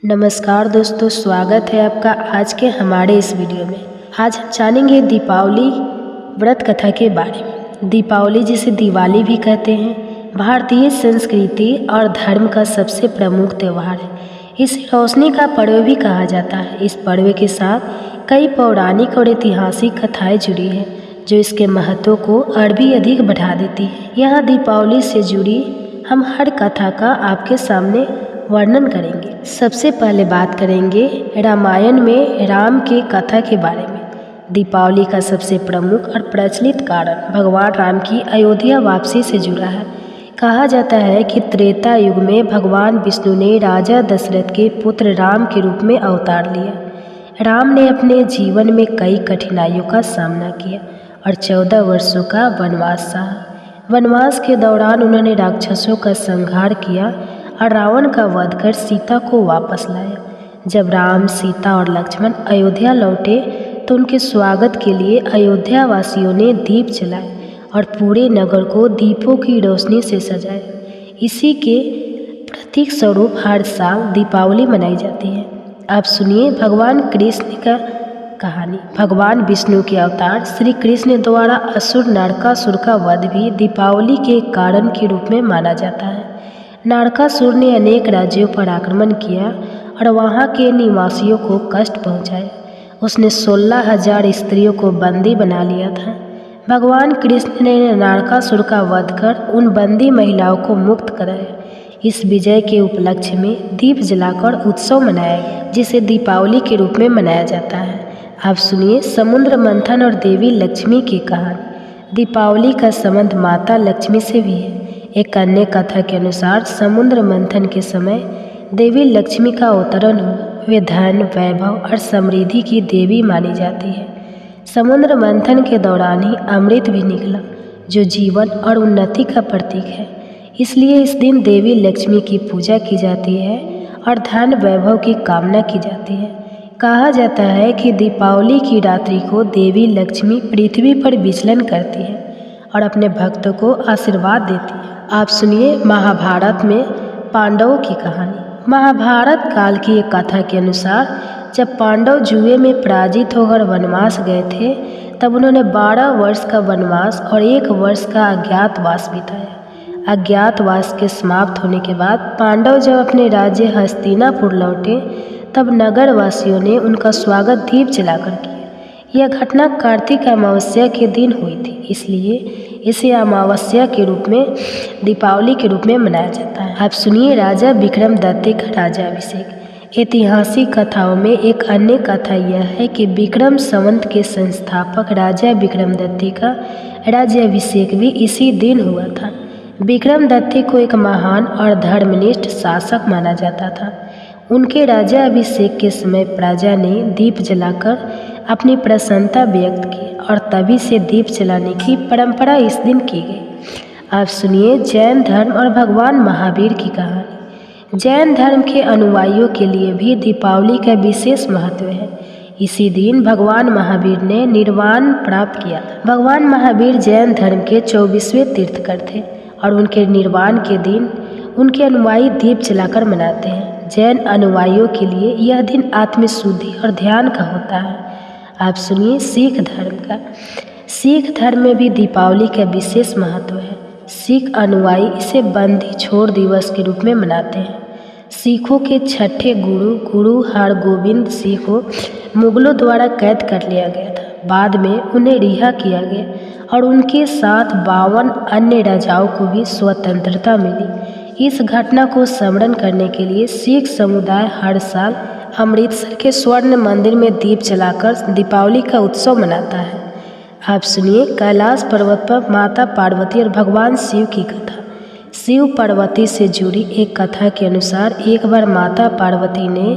नमस्कार दोस्तों, स्वागत है आपका आज के हमारे इस वीडियो में। आज हम जानेंगे दीपावली व्रत कथा के बारे में। दीपावली जिसे दिवाली भी कहते हैं, भारतीय संस्कृति और धर्म का सबसे प्रमुख त्यौहार है। इसे रोशनी का पर्व भी कहा जाता है। इस पर्व के साथ कई पौराणिक और ऐतिहासिक कथाएं जुड़ी हैं, जो इसके महत्व को और भी अधिक बढ़ा देती है। यहाँ दीपावली से जुड़ी हम हर कथा का आपके सामने वर्णन करेंगे। सबसे पहले बात करेंगे रामायण में राम के कथा के बारे में। दीपावली का सबसे प्रमुख और प्रचलित कारण भगवान राम की अयोध्या वापसी से जुड़ा है। कहा जाता है कि त्रेता युग में भगवान विष्णु ने राजा दशरथ के पुत्र राम के रूप में अवतार लिया। राम ने अपने जीवन में कई कठिनाइयों का सामना किया और 14 वर्षों का वनवास सहा। वनवास के दौरान उन्होंने राक्षसों का संहार किया और रावण का वध कर सीता को वापस लाया। जब राम, सीता और लक्ष्मण अयोध्या लौटे तो उनके स्वागत के लिए अयोध्या वासियों ने दीप जलाए और पूरे नगर को दीपों की रोशनी से सजाया। इसी के प्रतीक स्वरूप हर साल दीपावली मनाई जाती है। आप सुनिए भगवान कृष्ण का कहानी। भगवान विष्णु के अवतार श्री कृष्ण द्वारा असुर नरकासुर का वध भी दीपावली के कारण के रूप में माना जाता है। नरकासुर ने अनेक राज्यों पर आक्रमण किया और वहां के निवासियों को कष्ट पहुंचाया। उसने 16,000 स्त्रियों को बंदी बना लिया था। भगवान कृष्ण ने नरकासुर का वध कर उन बंदी महिलाओं को मुक्त कराया। इस विजय के उपलक्ष्य में दीप जलाकर उत्सव मनाया गया, जिसे दीपावली के रूप में मनाया जाता है। आप सुनिए समुद्र मंथन और देवी लक्ष्मी की कहानी। दीपावली का संबंध माता लक्ष्मी से भी है। एक अन्य कथा के अनुसार समुद्र मंथन के समय देवी लक्ष्मी का अवतरण हुआ। वे धन, वैभव और समृद्धि की देवी मानी जाती है। समुद्र मंथन के दौरान ही अमृत भी निकला, जो जीवन और उन्नति का प्रतीक है। इसलिए इस दिन देवी लक्ष्मी की पूजा की जाती है और धन वैभव की कामना की जाती है। कहा जाता है कि दीपावली की रात्रि को देवी लक्ष्मी पृथ्वी पर विचलन करती है और अपने भक्तों को आशीर्वाद देती है। आप सुनिए महाभारत में पांडवों की कहानी। महाभारत काल की एक कथा के अनुसार जब पांडव जुए में पराजित होकर वनवास गए थे, तब उन्होंने 12 वर्ष का वनवास और 1 वर्ष का अज्ञातवास बिताया। अज्ञातवास के समाप्त होने के बाद पांडव जब अपने राज्य हस्तिनापुर लौटे, तब नगर वासियों ने उनका स्वागत दीप जलाकर किया। यह घटना कार्तिक अमावस्या के दिन हुई थी, इसलिए इसे अमावस्या के रूप में दीपावली के रूप में मनाया जाता है। आप सुनिए राजा विक्रमदत्त का राज्याभिषेक। ऐतिहासिक कथाओं में एक अन्य कथा यह है कि विक्रम संवत के संस्थापक राजा विक्रमदत्त का राज्याभिषेक भी इसी दिन हुआ था। विक्रमदत्त को एक महान और धर्मनिष्ठ शासक माना जाता था। उनके राज्याभिषेक के समय प्रजा ने दीप जलाकर अपनी प्रसन्नता व्यक्त की और तभी से दीप जलाने की परंपरा इस दिन की गई। आप सुनिए जैन धर्म और भगवान महावीर की कहानी। जैन धर्म के अनुयायियों के लिए भी दीपावली का विशेष महत्व है। इसी दिन भगवान महावीर ने निर्वाण प्राप्त किया था। भगवान महावीर जैन धर्म के 24वें तीर्थंकर थे और उनके निर्वाण के दिन उनके अनुयायी दीप जलाकर मनाते हैं। जैन अनुयायियों के लिए यह दिन आत्मशुद्धि और ध्यान का होता है। आप सुनिए सिख धर्म का। सिख धर्म में भी दीपावली का विशेष महत्व है। सिख अनुयायी इसे बंदी छोड़ दिवस के रूप में मनाते हैं। सिखों के छठे गुरु हरगोबिंद सिंह को मुगलों द्वारा कैद कर लिया गया था। बाद में उन्हें रिहा किया गया और उनके साथ 52 अन्य राजाओं को भी स्वतंत्रता मिली। इस घटना को स्मरण करने के लिए सिख समुदाय हर साल अमृतसर के स्वर्ण मंदिर में दीप जलाकर दीपावली का उत्सव मनाता है। आप सुनिए कैलाश पर्वत पर माता पार्वती और भगवान शिव की कथा। शिव पार्वती से जुड़ी एक कथा के अनुसार एक बार माता पार्वती ने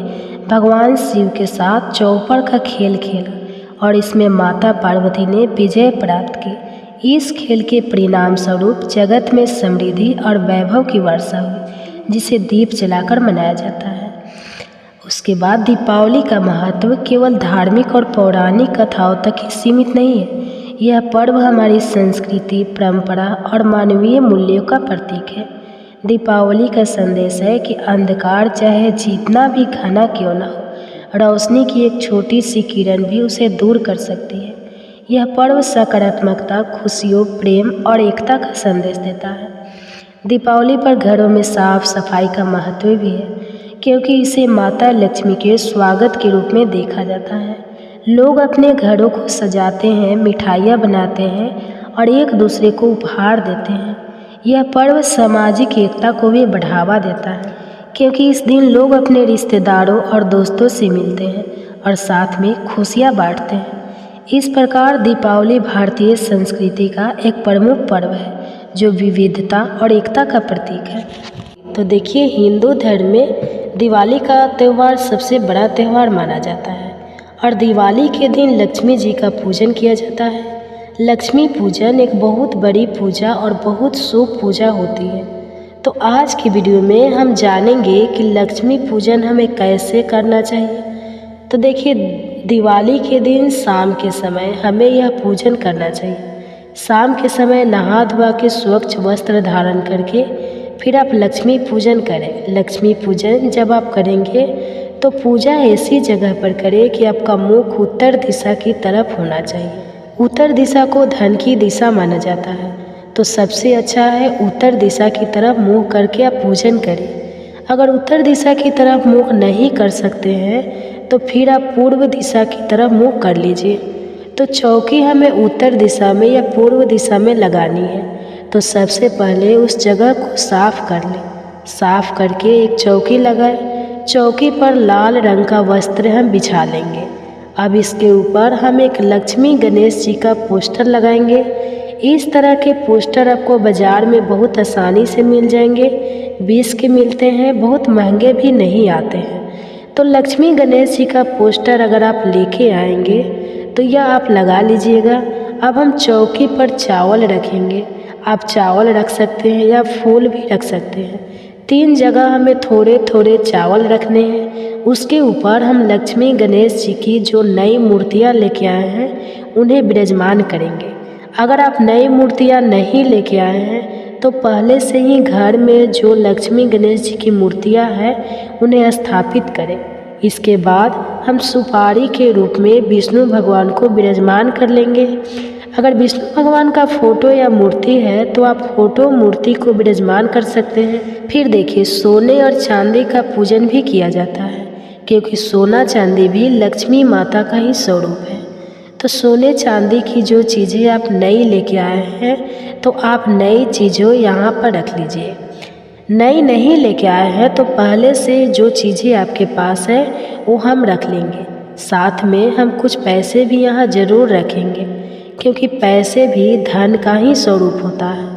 भगवान शिव के साथ चौपड़ का खेल खेला और इसमें माता पार्वती ने विजय प्राप्त की। इस खेल के परिणाम स्वरूप जगत में समृद्धि और वैभव की वर्षा हुई, जिसे दीप जलाकर मनाया जाता है। उसके बाद दीपावली का महत्व केवल धार्मिक और पौराणिक कथाओं तक ही सीमित नहीं है। यह पर्व हमारी संस्कृति, परंपरा और मानवीय मूल्यों का प्रतीक है। दीपावली का संदेश है कि अंधकार चाहे जितना भी घना क्यों ना हो, रोशनी की एक छोटी सी किरण भी उसे दूर कर सकती है। यह पर्व सकारात्मकता, खुशियों, प्रेम और एकता का संदेश देता है। दीपावली पर घरों में साफ सफाई का महत्व भी है, क्योंकि इसे माता लक्ष्मी के स्वागत के रूप में देखा जाता है। लोग अपने घरों को सजाते हैं, मिठाइयाँ बनाते हैं और एक दूसरे को उपहार देते हैं। यह पर्व सामाजिक एकता को भी बढ़ावा देता है, क्योंकि इस दिन लोग अपने रिश्तेदारों और दोस्तों से मिलते हैं और साथ में खुशियाँ बांटते हैं। इस प्रकार दीपावली भारतीय संस्कृति का एक प्रमुख पर्व है, जो विविधता और एकता का प्रतीक है। तो देखिए, हिंदू धर्म में दिवाली का त्यौहार सबसे बड़ा त्यौहार माना जाता है और दिवाली के दिन लक्ष्मी जी का पूजन किया जाता है। लक्ष्मी पूजन एक बहुत बड़ी पूजा और बहुत शुभ पूजा होती है। तो आज की वीडियो में हम जानेंगे कि लक्ष्मी पूजन हमें कैसे करना चाहिए। तो देखिए, दिवाली के दिन शाम के समय हमें यह पूजन करना चाहिए। शाम के समय नहा धोवा के स्वच्छ वस्त्र धारण करके फिर आप लक्ष्मी पूजन करें। लक्ष्मी पूजन जब आप करेंगे तो पूजा ऐसी जगह पर करें कि आपका मुख उत्तर दिशा की तरफ होना चाहिए। उत्तर दिशा को धन की दिशा माना जाता है, तो सबसे अच्छा है उत्तर दिशा की तरफ मुँह करके आप पूजन करें। अगर उत्तर दिशा की तरफ मुँह नहीं कर सकते हैं तो फिर आप पूर्व दिशा की तरफ मुँह कर लीजिए। तो चौकी हमें उत्तर दिशा में या पूर्व दिशा में लगानी है। तो सबसे पहले उस जगह को साफ कर लें। साफ करके एक चौकी लगाएं। चौकी पर लाल रंग का वस्त्र हम बिछा लेंगे। अब इसके ऊपर हम एक लक्ष्मी गणेश जी का पोस्टर लगाएंगे। इस तरह के पोस्टर आपको बाज़ार में बहुत आसानी से मिल जाएंगे। 20 के मिलते हैं, बहुत महंगे भी नहीं आते हैं। तो लक्ष्मी गणेश जी का पोस्टर अगर आप लेके आएंगे तो यह आप लगा लीजिएगा। अब हम चौकी पर चावल रखेंगे। आप चावल रख सकते हैं या फूल भी रख सकते हैं। 3 जगह हमें थोड़े थोड़े चावल रखने हैं। उसके ऊपर हम लक्ष्मी गणेश जी की जो नई मूर्तियाँ लेके आए हैं उन्हें विराजमान करेंगे। अगर आप नई मूर्तियाँ नहीं लेके आए हैं तो पहले से ही घर में जो लक्ष्मी गणेश जी की मूर्तियाँ हैं उन्हें स्थापित करें। इसके बाद हम सुपारी के रूप में विष्णु भगवान को विराजमान कर लेंगे। अगर विष्णु भगवान का फोटो या मूर्ति है तो आप फोटो मूर्ति को विराजमान कर सकते हैं। फिर देखिए, सोने और चांदी का पूजन भी किया जाता है, क्योंकि सोना चांदी भी लक्ष्मी माता का ही स्वरूप है। तो सोने चांदी की जो चीज़ें आप नई लेके आए हैं तो आप नई चीज़ों यहाँ पर रख लीजिए। नई नहीं लेके आए हैं तो पहले से जो चीज़ें आपके पास है वो हम रख लेंगे। साथ में हम कुछ पैसे भी यहाँ ज़रूर रखेंगे, क्योंकि पैसे भी धन का ही स्वरूप होता है।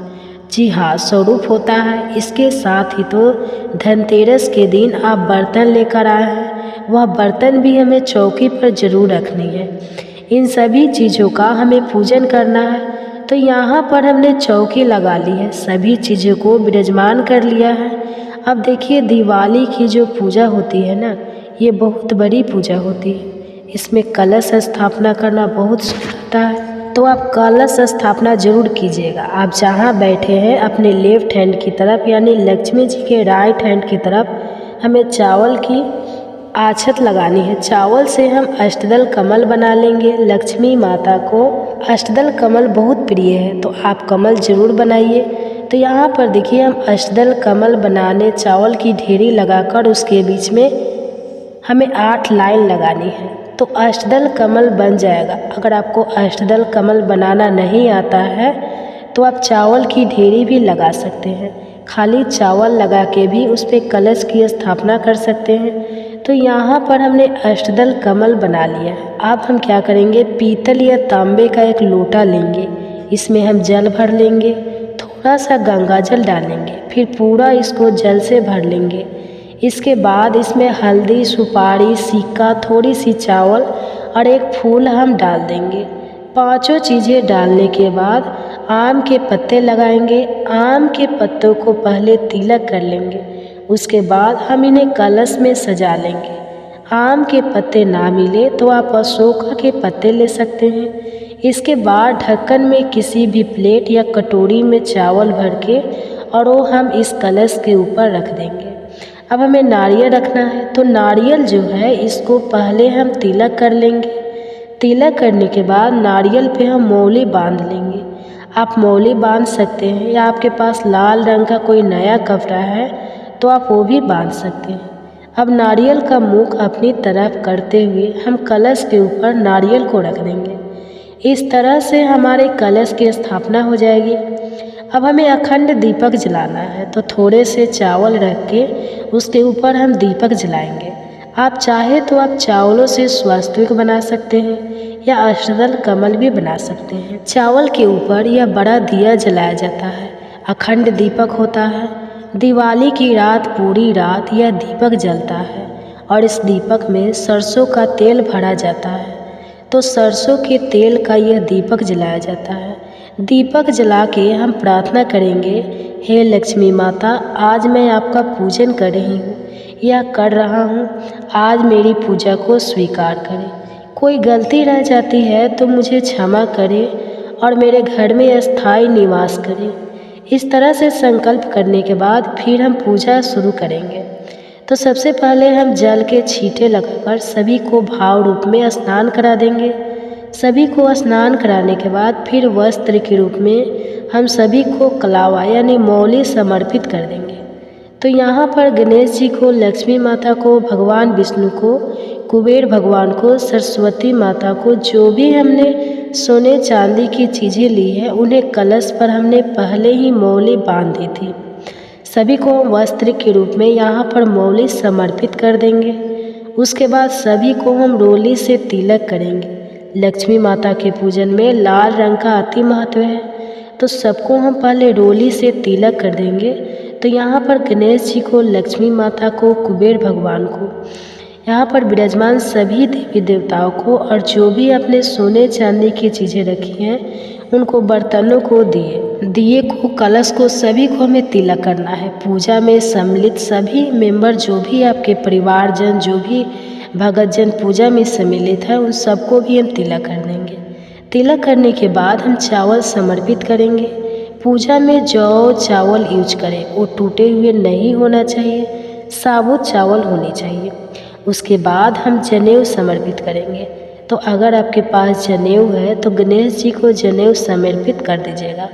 जी हाँ, स्वरूप होता है। इसके साथ ही तो धनतेरस के दिन आप बर्तन लेकर आए हैं, वह बर्तन भी हमें चौकी पर ज़रूर रखनी है। इन सभी चीज़ों का हमें पूजन करना है। तो यहाँ पर हमने चौकी लगा ली है, सभी चीज़ों को विराजमान कर लिया है। अब देखिए, दिवाली की जो पूजा होती है ना, ये बहुत बड़ी पूजा होती है। इसमें कलश स्थापना करना बहुत शुभ होता है। तो आप कलश स्थापना जरूर कीजिएगा। आप जहाँ बैठे हैं अपने लेफ्ट हैंड की तरफ, यानी लक्ष्मी जी के राइट हैंड की तरफ हमें चावल की आछत लगानी है। चावल से हम अष्टदल कमल बना लेंगे। लक्ष्मी माता को अष्टदल कमल बहुत प्रिय है, तो आप कमल जरूर बनाइए। तो यहाँ पर देखिए, हम अष्टदल कमल बनाने चावल की ढेरी लगाकर उसके बीच में हमें 8 लाइन लगानी है, तो अष्टदल कमल बन जाएगा। अगर आपको अष्टदल कमल बनाना नहीं आता है तो आप चावल की ढेरी भी लगा सकते हैं। खाली चावल लगा के भी उस पर कलश की स्थापना कर सकते हैं। तो यहाँ पर हमने अष्टदल कमल बना लिया। अब हम क्या करेंगे, पीतल या तांबे का एक लोटा लेंगे। इसमें हम जल भर लेंगे, थोड़ा सा गंगा जल डालेंगे, फिर पूरा इसको जल से भर लेंगे। इसके बाद इसमें हल्दी, सुपारी, सिक्का, थोड़ी सी चावल और एक फूल हम डाल देंगे। 5 चीज़ें डालने के बाद आम के पत्ते लगाएंगे। आम के पत्तों को पहले तिलक कर लेंगे, उसके बाद हम इन्हें कलश में सजा लेंगे। आम के पत्ते ना मिले तो आप अशोका के पत्ते ले सकते हैं। इसके बाद ढक्कन में किसी भी प्लेट या कटोरी में चावल भर के और वो हम इस कलश के ऊपर रख देंगे। अब हमें नारियल रखना है, तो नारियल जो है इसको पहले हम तिलक कर लेंगे। तिलक करने के बाद नारियल पे हम मौली बांध लेंगे। आप मौली बांध सकते हैं, या आपके पास लाल रंग का कोई नया कपड़ा है तो आप वो भी बांध सकते हैं। अब नारियल का मुख अपनी तरफ करते हुए हम कलश के ऊपर नारियल को रख देंगे। इस तरह से हमारे कलश की स्थापना हो जाएगी। अब हमें अखंड दीपक जलाना है, तो थोड़े से चावल रख के उसके ऊपर हम दीपक जलाएंगे। आप चाहे तो आप चावलों से स्वास्तिक बना सकते हैं या अष्टदल कमल भी बना सकते हैं। चावल के ऊपर यह बड़ा दिया जलाया जाता है, अखंड दीपक होता है। दिवाली की रात पूरी रात यह दीपक जलता है और इस दीपक में सरसों का तेल भरा जाता है, तो सरसों के तेल का यह दीपक जलाया जाता है। दीपक जला के हम प्रार्थना करेंगे, हे लक्ष्मी माता, आज मैं आपका पूजन कर रही हूँ या कर रहा हूँ, आज मेरी पूजा को स्वीकार करें। कोई गलती रह जाती है तो मुझे क्षमा करें और मेरे घर में अस्थायी निवास करें। इस तरह से संकल्प करने के बाद फिर हम पूजा शुरू करेंगे। तो सबसे पहले हम जल के छींटे लगाकर सभी को भाव रूप में स्नान करा देंगे। सभी को स्नान कराने के बाद फिर वस्त्र के रूप में हम सभी को कलावा यानी मौली समर्पित कर देंगे। तो यहाँ पर गणेश जी को, लक्ष्मी माता को, भगवान विष्णु को, कुबेर भगवान को, सरस्वती माता को, जो भी हमने सोने चांदी की चीज़ें ली है उन्हें कलश पर हमने पहले ही मौली बांध दी थी। सभी को वस्त्र के रूप में यहाँ पर मौली समर्पित कर देंगे। उसके बाद सभी को हम रोली से तिलक करेंगे। लक्ष्मी माता के पूजन में लाल रंग का अति महत्व है, तो सबको हम पहले रोली से तिलक कर देंगे। तो यहाँ पर गणेश जी को, लक्ष्मी माता को, कुबेर भगवान को, यहाँ पर विराजमान सभी देवी देवताओं को और जो भी अपने सोने चांदी की चीज़ें रखी हैं उनको, बर्तनों को, दिए को, कलश को, सभी को हमें तिलक करना है। पूजा में सम्मिलित सभी मेंबर, जो भी आपके परिवारजन, जो भी भगतजन पूजा में सम्मिलित है, उन सबको भी हम तिलक कर देंगे। तिलक करने के बाद हम चावल समर्पित करेंगे। पूजा में जौ चावल यूज करें, वो टूटे हुए नहीं होना चाहिए, साबुत चावल होने चाहिए। उसके बाद हम जनेऊ समर्पित करेंगे। तो अगर आपके पास जनेऊ है तो गणेश जी को जनेऊ समर्पित कर दीजिएगा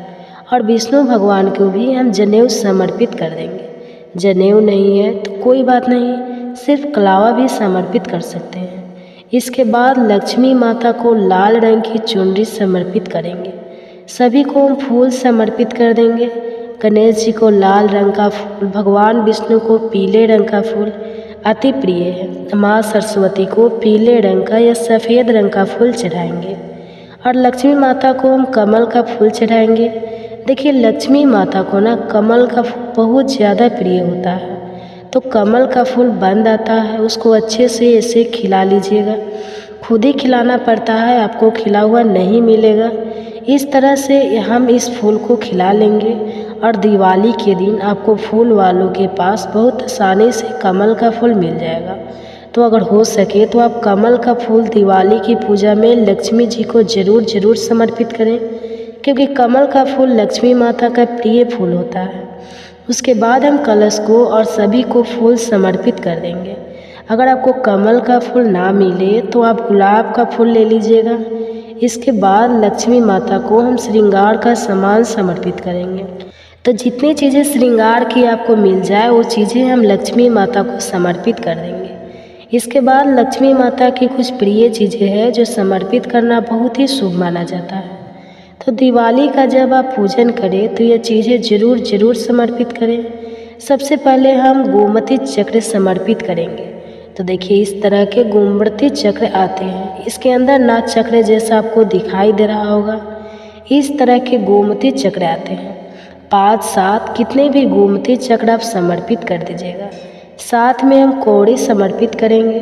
और विष्णु भगवान को भी हम जनेऊ समर्पित कर देंगे। जनेऊ नहीं है तो कोई बात नहीं, सिर्फ कलावा भी समर्पित कर सकते हैं। इसके बाद लक्ष्मी माता को लाल रंग की चुनरी समर्पित करेंगे। सभी को हम फूल समर्पित कर देंगे। गणेश जी को लाल रंग का फूल, भगवान विष्णु को पीले रंग का फूल अति प्रिय है। माँ सरस्वती को पीले रंग का या सफ़ेद रंग का फूल चढ़ाएंगे और लक्ष्मी माता को हम कमल का फूल चढ़ाएंगे। देखिए, लक्ष्मी माता को ना कमल का फूल बहुत ज़्यादा प्रिय होता है, तो कमल का फूल बंद आता है, उसको अच्छे से ऐसे खिला लीजिएगा। खुद ही खिलाना पड़ता है, आपको खिला हुआ नहीं मिलेगा। इस तरह से हम इस फूल को खिला लेंगे और दिवाली के दिन आपको फूल वालों के पास बहुत आसानी से कमल का फूल मिल जाएगा। तो अगर हो सके तो आप कमल का फूल दिवाली की पूजा में लक्ष्मी जी को ज़रूर समर्पित करें, क्योंकि कमल का फूल लक्ष्मी माता का प्रिय फूल होता है। उसके बाद हम कलश को और सभी को फूल समर्पित कर देंगे। अगर आपको कमल का फूल ना मिले तो आप गुलाब का फूल ले लीजिएगा। इसके बाद लक्ष्मी माता को हम श्रृंगार का सामान समर्पित करेंगे। तो जितनी चीज़ें श्रृंगार की आपको मिल जाए वो चीज़ें हम लक्ष्मी माता को समर्पित कर देंगे। इसके बाद लक्ष्मी माता की कुछ प्रिय चीज़ें हैं जो समर्पित करना बहुत ही शुभ माना जाता है। तो दिवाली का जब आप पूजन करें तो ये चीज़ें ज़रूर समर्पित करें। सबसे पहले हम गोमती चक्र समर्पित करेंगे। तो देखिए, इस तरह के गोमती चक्र आते हैं, इसके अंदर नाग चक्र जैसा आपको दिखाई दे रहा होगा। इस तरह के गोमती चक्र आते हैं। 5-7 कितने भी गोमती चक्र आप समर्पित कर दीजिएगा। साथ में हम कौड़ी समर्पित करेंगे।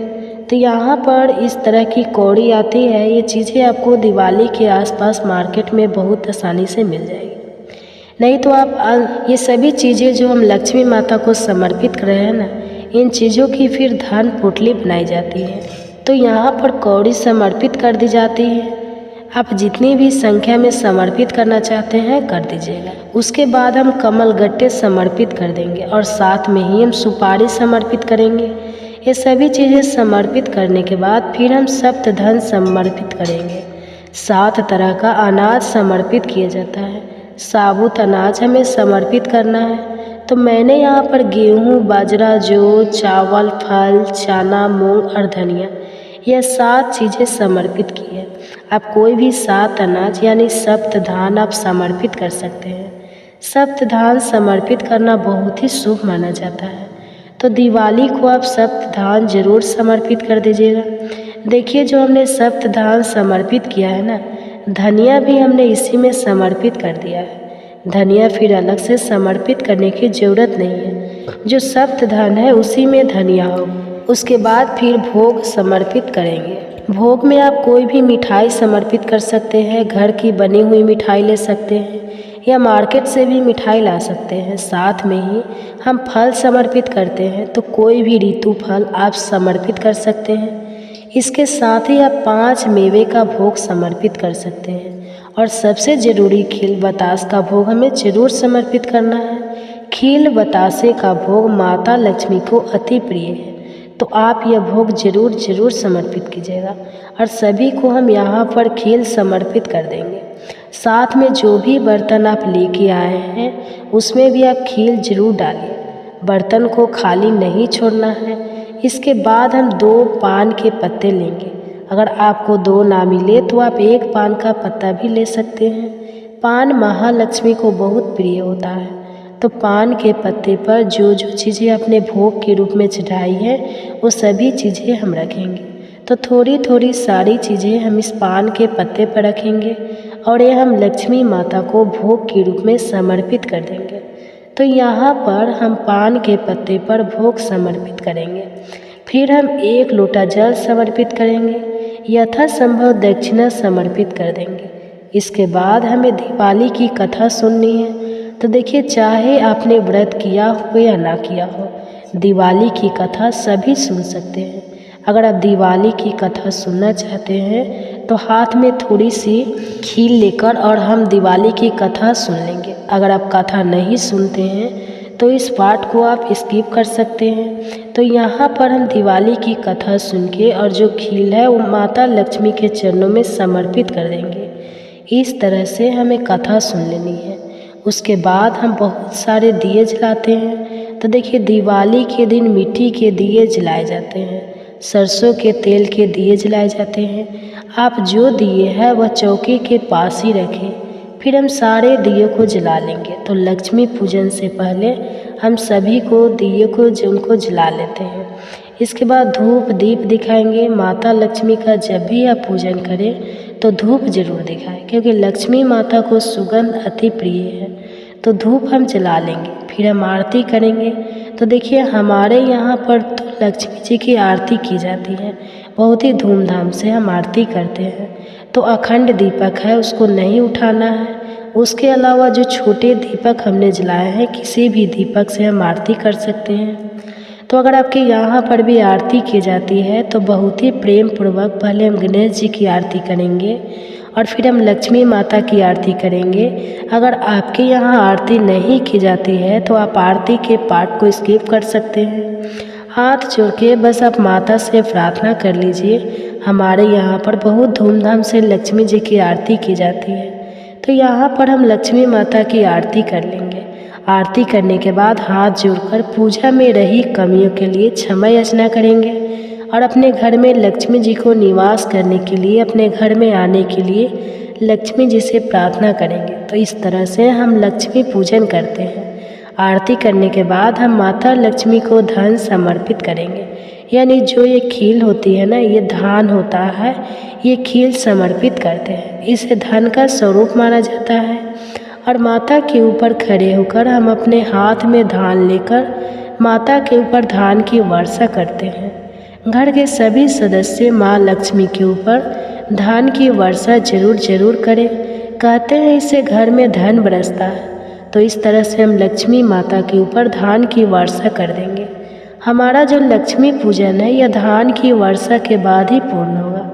तो यहाँ पर इस तरह की कौड़ी आती है, ये चीज़ें आपको दिवाली के आसपास मार्केट में बहुत आसानी से मिल जाएगी। नहीं तो आप ये सभी चीज़ें जो हम लक्ष्मी माता को समर्पित कर रहे हैं ना, इन चीज़ों की फिर धन पोटली बनाई जाती है। तो यहाँ पर कौड़ी समर्पित कर दी जाती है। आप जितनी भी संख्या में समर्पित करना चाहते हैं कर दीजिएगा। उसके बाद हम कमल गट्टे समर्पित कर देंगे और साथ में ही हम सुपारी समर्पित करेंगे। ये सभी चीज़ें समर्पित करने के बाद फिर हम सप्त धन समर्पित करेंगे। 7 तरह का अनाज समर्पित किया जाता है। साबुत अनाज हमें समर्पित करना है। तो मैंने यहाँ पर गेहूँ, बाजरा, जौ, चावल, फल, चना, मूंग और धनिया, यह 7 चीज़ें समर्पित की है। आप कोई भी 7 अनाज यानी सप्त धान आप समर्पित कर सकते हैं। सप्त धान समर्पित करना बहुत ही शुभ माना जाता है। तो दिवाली को आप सप्त धान जरूर समर्पित कर दीजिएगा। देखिए, जो हमने सप्त धान समर्पित किया है ना, धनिया भी हमने इसी में समर्पित कर दिया है। धनिया फिर अलग से समर्पित करने की ज़रूरत नहीं है, जो सप्त धान है उसी में धनिया हो। उसके बाद फिर भोग समर्पित करेंगे। भोग में आप कोई भी मिठाई समर्पित कर सकते हैं। घर की बनी हुई मिठाई ले सकते हैं या मार्केट से भी मिठाई ला सकते हैं। साथ में ही हम फल समर्पित करते हैं, तो कोई भी ऋतु फल आप समर्पित कर सकते हैं। इसके साथ ही आप 5 मेवे का भोग समर्पित कर सकते हैं। और सबसे ज़रूरी खील बतास का भोग हमें ज़रूर समर्पित करना है। खील बतासे का भोग माता लक्ष्मी को अति प्रिय है, तो आप यह भोग जरूर समर्पित कीजिएगा। और सभी को हम यहाँ पर खील समर्पित कर देंगे। साथ में जो भी बर्तन आप लेके आए हैं उसमें भी आप खील जरूर डालिए। बर्तन को खाली नहीं छोड़ना है। इसके बाद हम 2 पान के पत्ते लेंगे। अगर आपको 2 ना मिले तो आप 1 पान का पत्ता भी ले सकते हैं। पान महालक्ष्मी को बहुत प्रिय होता है, तो पान के पत्ते पर जो जो चीज़ें अपने भोग के रूप में चढ़ाई है वो सभी चीज़ें हम रखेंगे। तो थोड़ी थोड़ी सारी चीज़ें हम इस पान के पत्ते पर रखेंगे और ये हम लक्ष्मी माता को भोग के रूप में समर्पित कर देंगे। तो यहाँ पर हम पान के पत्ते पर भोग समर्पित करेंगे। फिर हम 1 लोटा जल समर्पित करेंगे। यथासंभव दक्षिणा समर्पित कर देंगे। इसके बाद हमें दिवाली की कथा सुननी है। तो देखिए, चाहे आपने व्रत किया हो या ना किया हो, दिवाली की कथा सभी सुन सकते हैं। अगर आप दिवाली की कथा सुनना चाहते हैं तो हाथ में थोड़ी सी खील लेकर और हम दिवाली की कथा सुन लेंगे। अगर आप कथा नहीं सुनते हैं तो इस पार्ट को आप स्किप कर सकते हैं। तो यहाँ पर हम दिवाली की कथा सुन के और जो खील है वो माता लक्ष्मी के चरणों में समर्पित कर देंगे। इस तरह से हमें कथा सुन लेनी है। उसके बाद हम बहुत सारे दिए जलाते हैं। तो देखिए, दिवाली के दिन मिट्टी के दिए जलाए जाते हैं, सरसों के तेल के दिए जलाए जाते हैं। आप जो दिए है वह चौकी के पास ही रखें। फिर हम सारे दिए को जला लेंगे। तो लक्ष्मी पूजन से पहले हम सभी को दिए को उनको जला लेते हैं। इसके बाद धूप दीप दिखाएंगे। माता लक्ष्मी का जब भी आप पूजन करें तो धूप जरूर दिखाएं, क्योंकि लक्ष्मी माता को सुगंध अति प्रिय है। तो धूप हम जला लेंगे। फिर हम आरती करेंगे। तो देखिए, हमारे यहाँ पर तो लक्ष्मी जी की आरती की जाती है। बहुत ही धूमधाम से हम आरती करते हैं। तो अखंड दीपक है, उसको नहीं उठाना है। उसके अलावा जो छोटे दीपक हमने जलाए हैं, किसी भी दीपक से हम आरती कर सकते हैं। तो अगर आपके यहाँ पर भी आरती की जाती है तो बहुत ही प्रेम पूर्वक पहले हम गणेश जी की आरती करेंगे और फिर हम लक्ष्मी माता की आरती करेंगे। अगर आपके यहाँ आरती नहीं की जाती है तो आप आरती के पार्ट को स्किप कर सकते हैं। हाथ जोड़ के बस आप माता से प्रार्थना कर लीजिए। हमारे यहाँ पर बहुत धूमधाम से लक्ष्मी जी की आरती की जाती है। तो यहाँ पर हम लक्ष्मी माता की आरती कर लेंगे। आरती करने के बाद हाथ जोड़कर पूजा में रही कमियों के लिए क्षमा याचना करेंगे और अपने घर में लक्ष्मी जी को निवास करने के लिए, अपने घर में आने के लिए लक्ष्मी जी से प्रार्थना करेंगे। तो इस तरह से हम लक्ष्मी पूजन करते हैं। आरती करने के बाद हम माता लक्ष्मी को धन समर्पित करेंगे, यानी जो ये खील होती है ना, ये धान होता है, ये खील समर्पित करते हैं। इसे धन का स्वरूप माना जाता है। और माता के ऊपर खड़े होकर हम अपने हाथ में धान लेकर माता के ऊपर धान की वर्षा करते हैं। घर के सभी सदस्य माँ लक्ष्मी के ऊपर धान की वर्षा जरूर करें। कहते हैं इससे घर में धन बरसता है। तो इस तरह से हम लक्ष्मी माता के ऊपर धान की वर्षा कर देंगे। हमारा जो लक्ष्मी पूजन है यह धान की वर्षा के बाद ही पूर्ण होगा।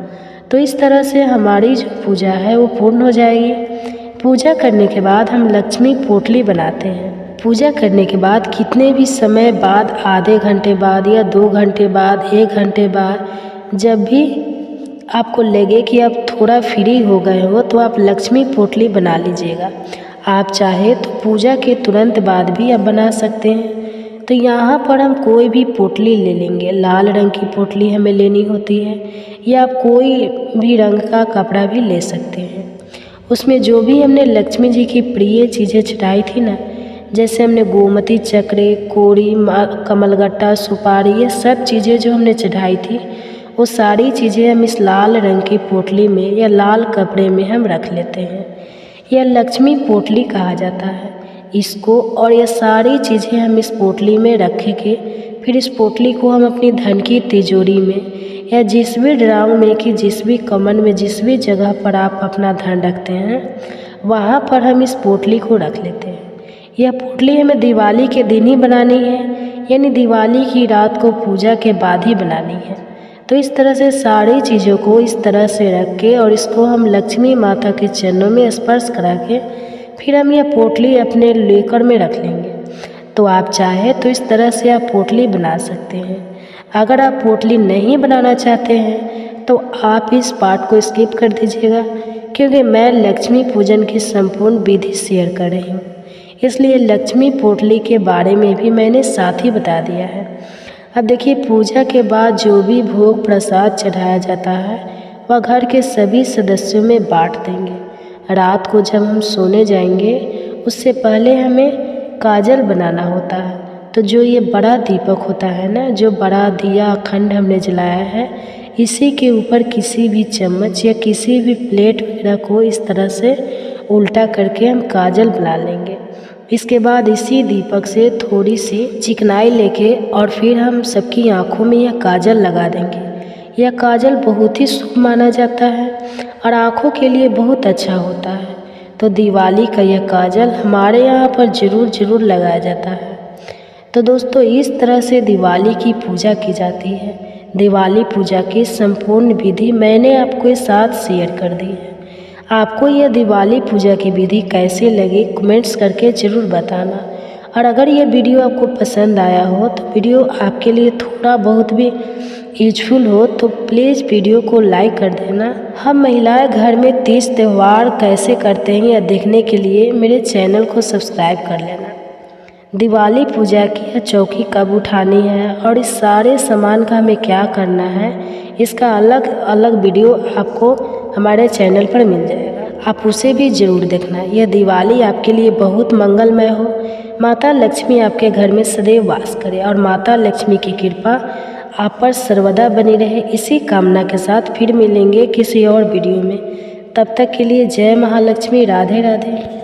तो इस तरह से हमारी जो पूजा है वो पूर्ण हो जाएगी। पूजा करने के बाद हम लक्ष्मी पोटली बनाते हैं। पूजा करने के बाद कितने भी समय बाद, आधे घंटे बाद या 2 घंटे बाद, 1 घंटे बाद, जब भी आपको लगे कि आप थोड़ा फ्री हो गए हो तो आप लक्ष्मी पोटली बना लीजिएगा। आप चाहे तो पूजा के तुरंत बाद भी आप बना सकते हैं। तो यहाँ पर हम कोई भी पोटली ले लेंगे। लाल रंग की पोटली हमें लेनी होती है या आप कोई भी रंग का कपड़ा भी ले सकते हैं। उसमें जो भी हमने लक्ष्मी जी की प्रिय चीज़ें चढ़ाई थी ना, जैसे हमने गोमती चक्र, कोड़ी, कमलगट्टा, सुपारी, ये सब चीज़ें जो हमने चढ़ाई थी वो सारी चीज़ें हम इस लाल रंग की पोटली में या लाल कपड़े में हम रख लेते हैं। यह लक्ष्मी पोटली कहा जाता है इसको। और ये सारी चीज़ें हम इस पोटली में रखेंगे। फिर इस पोटली को हम अपनी धन की तिजोरी में या जिस भी ड्राम में कि जिस भी कमन में, जिस भी जगह पर आप अपना धन रखते हैं वहाँ पर हम इस पोटली को रख लेते हैं। यह पोटली हमें दिवाली के दिन ही बनानी है, यानी दिवाली की रात को पूजा के बाद ही बनानी है। तो इस तरह से सारी चीज़ों को इस तरह से रख के और इसको हम लक्ष्मी माता के चरणों में स्पर्श करा के फिर हम यह पोटली अपने लेकर में रख लेंगे। तो आप चाहे तो इस तरह से आप पोटली बना सकते हैं। अगर आप पोटली नहीं बनाना चाहते हैं तो आप इस पार्ट को स्किप कर दीजिएगा, क्योंकि मैं लक्ष्मी पूजन की संपूर्ण विधि शेयर कर रही हूँ, इसलिए लक्ष्मी पोटली के बारे में भी मैंने साथ ही बता दिया है। अब देखिए, पूजा के बाद जो भी भोग प्रसाद चढ़ाया जाता है वह घर के सभी सदस्यों में बांट देंगे। रात को जब हम सोने जाएंगे उससे पहले हमें काजल बनाना होता है। तो जो ये बड़ा दीपक होता है ना, जो बड़ा दिया अखंड हमने जलाया है, इसी के ऊपर किसी भी चम्मच या किसी भी प्लेट वगैरह को इस तरह से उल्टा करके हम काजल बना लेंगे। इसके बाद इसी दीपक से थोड़ी सी चिकनाई लेके और फिर हम सबकी आँखों में यह काजल लगा देंगे। यह काजल बहुत ही शुभ माना जाता है और आँखों के लिए बहुत अच्छा होता है। तो दिवाली का यह काजल हमारे यहाँ पर ज़रूर लगाया जाता है। तो दोस्तों, इस तरह से दिवाली की पूजा की जाती है। दिवाली पूजा की संपूर्ण विधि मैंने आपके साथ शेयर कर दी है। आपको यह दिवाली पूजा की विधि कैसे लगी कमेंट्स करके ज़रूर बताना। और अगर यह वीडियो आपको पसंद आया हो, तो वीडियो आपके लिए थोड़ा बहुत भी यूजफुल हो तो प्लीज़ वीडियो को लाइक कर देना। हम महिलाएं घर में तीज त्यौहार कैसे करते हैं यह देखने के लिए मेरे चैनल को सब्सक्राइब कर लेना। दिवाली पूजा की चौकी कब उठानी है और इस सारे सामान का हमें क्या करना है, इसका अलग अलग वीडियो आपको हमारे चैनल पर मिल जाएगा। आप उसे भी ज़रूर देखना। यह दिवाली आपके लिए बहुत मंगलमय हो। माता लक्ष्मी आपके घर में सदैव वास करे और माता लक्ष्मी की कृपा आप पर सर्वदा बनी रहे। इसी कामना के साथ फिर मिलेंगे किसी और वीडियो में। तब तक के लिए जय महालक्ष्मी, राधे राधे।